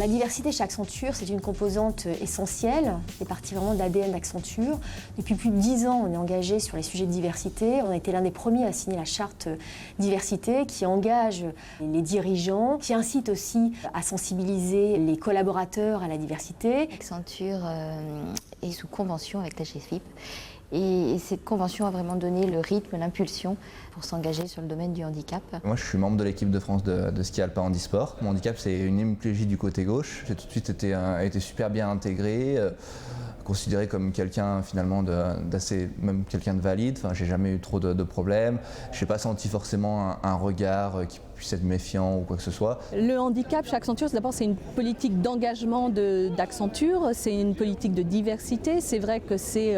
La diversité chez Accenture, c'est une composante essentielle, c'est partie vraiment de l'ADN d'Accenture. Depuis plus de 10 ans, on est engagé sur les sujets de diversité. On a été l'un des premiers à signer la charte diversité qui engage les dirigeants, qui incite aussi à sensibiliser les collaborateurs à la diversité. Accenture est sous convention avec la GFIP. Et cette convention a vraiment donné le rythme, l'impulsion pour s'engager sur le domaine du handicap. Moi, je suis membre de l'équipe de France de ski alpin handisport. Mon handicap, c'est une hémiplégie du côté gauche. J'ai tout de suite été super bien intégré, considéré comme quelqu'un finalement d'assez, même quelqu'un de valide. Enfin, j'ai jamais eu trop de problèmes. Je n'ai pas senti forcément un regard qui puisse être méfiant ou quoi que ce soit. Le handicap chez Accenture, d'abord c'est une politique d'engagement d'Accenture, c'est une politique de diversité. C'est vrai que c'est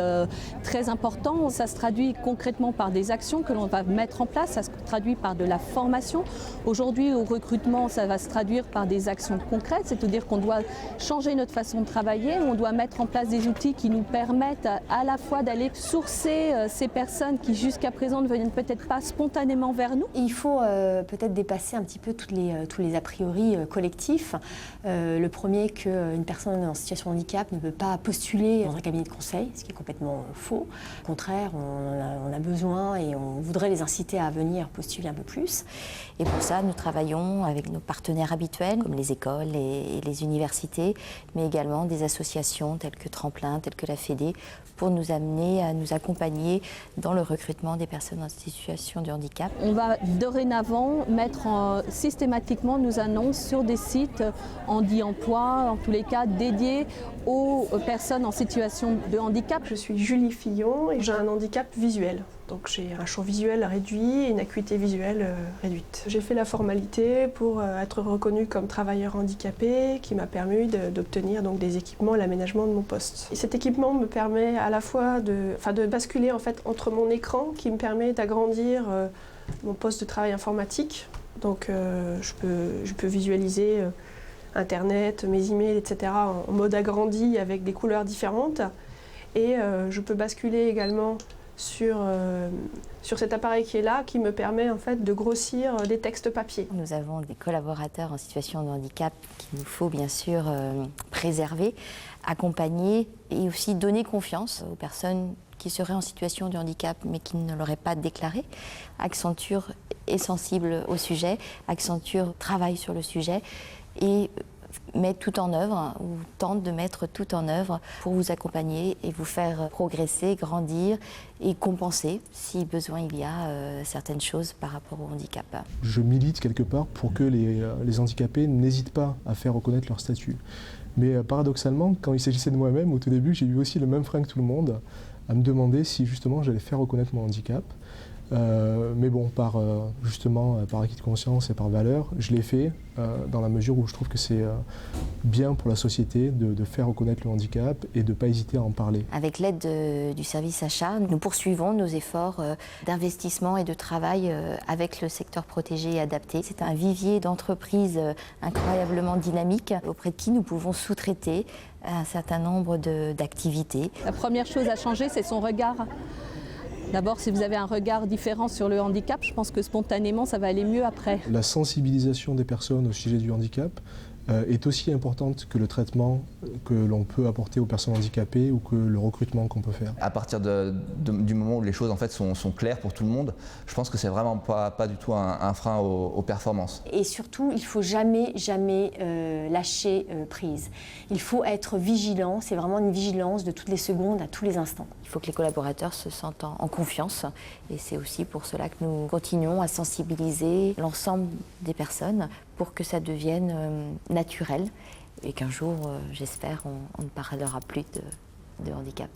très important. Ça se traduit concrètement par des actions que l'on va mettre en place, ça se traduit par de la formation. Aujourd'hui au recrutement, ça va se traduire par des actions concrètes, c'est-à-dire qu'on doit changer notre façon de travailler, on doit mettre en place des outils qui nous permettent à la fois d'aller sourcer ces personnes qui jusqu'à présent ne viennent peut-être pas spontanément vers nous. Il faut peut-être dépasser un petit peu tous les a priori collectifs. Le premier, qu'une personne en situation de handicap ne peut pas postuler dans un cabinet de conseil, ce qui est complètement faux. Au contraire, on a besoin et on voudrait les inciter à venir postuler un peu plus. Et pour ça, nous travaillons avec nos partenaires habituels, comme les écoles et les universités, mais également des associations telles que Tremplin, telles que la Fédé, pour nous amener à nous accompagner dans le recrutement des personnes en situation de handicap. On va dorénavant mettre systématiquement nos annonces sur des sites handi-emploi, en tous les cas dédiés aux personnes en situation de handicap. Je suis Julie Fillon et j'ai un handicap visuel. Donc j'ai un champ visuel réduit et une acuité visuelle réduite. J'ai fait la formalité pour être reconnue comme travailleur handicapé qui m'a permis d'obtenir donc des équipements et l'aménagement de mon poste. Et cet équipement me permet à la fois de basculer en fait entre mon écran qui me permet d'agrandir mon poste de travail informatique. Donc je peux visualiser Internet, mes emails, etc. en mode agrandi avec des couleurs différentes. Et je peux basculer également sur cet appareil qui est là, qui me permet en fait de grossir des textes papier. Nous avons des collaborateurs en situation de handicap qu'il nous faut bien sûr préserver, accompagner et aussi donner confiance aux personnes qui seraient en situation de handicap mais qui ne l'auraient pas déclaré. Accenture est sensible au sujet, Accenture travaille sur le sujet et met tout en œuvre, ou tente de mettre tout en œuvre pour vous accompagner et vous faire progresser, grandir et compenser, si besoin il y a, certaines choses par rapport au handicap. Je milite quelque part pour que les handicapés n'hésitent pas à faire reconnaître leur statut. Mais paradoxalement, quand il s'agissait de moi-même, au tout début, j'ai eu aussi le même frein que tout le monde, à me demander si justement j'allais faire reconnaître mon handicap. Mais bon, par acquis de conscience et par valeur, je l'ai fait dans la mesure où je trouve que c'est bien pour la société de faire reconnaître le handicap et de ne pas hésiter à en parler. Avec l'aide du service achat, nous poursuivons nos efforts d'investissement et de travail avec le secteur protégé et adapté. C'est un vivier d'entreprises incroyablement dynamique auprès de qui nous pouvons sous-traiter un certain nombre d'activités. La première chose à changer, c'est son regard. D'abord, si vous avez un regard différent sur le handicap, je pense que spontanément, ça va aller mieux après. La sensibilisation des personnes au sujet du handicap est aussi importante que le traitement que l'on peut apporter aux personnes handicapées ou que le recrutement qu'on peut faire. À partir du moment où les choses en fait sont claires pour tout le monde, je pense que c'est vraiment pas du tout un frein aux performances. Et surtout, il ne faut jamais lâcher prise. Il faut être vigilant, c'est vraiment une vigilance de toutes les secondes à tous les instants. Il faut que les collaborateurs se sentent en confiance et c'est aussi pour cela que nous continuons à sensibiliser l'ensemble des personnes pour que ça devienne naturel et qu'un jour, j'espère, on ne parlera plus de handicap.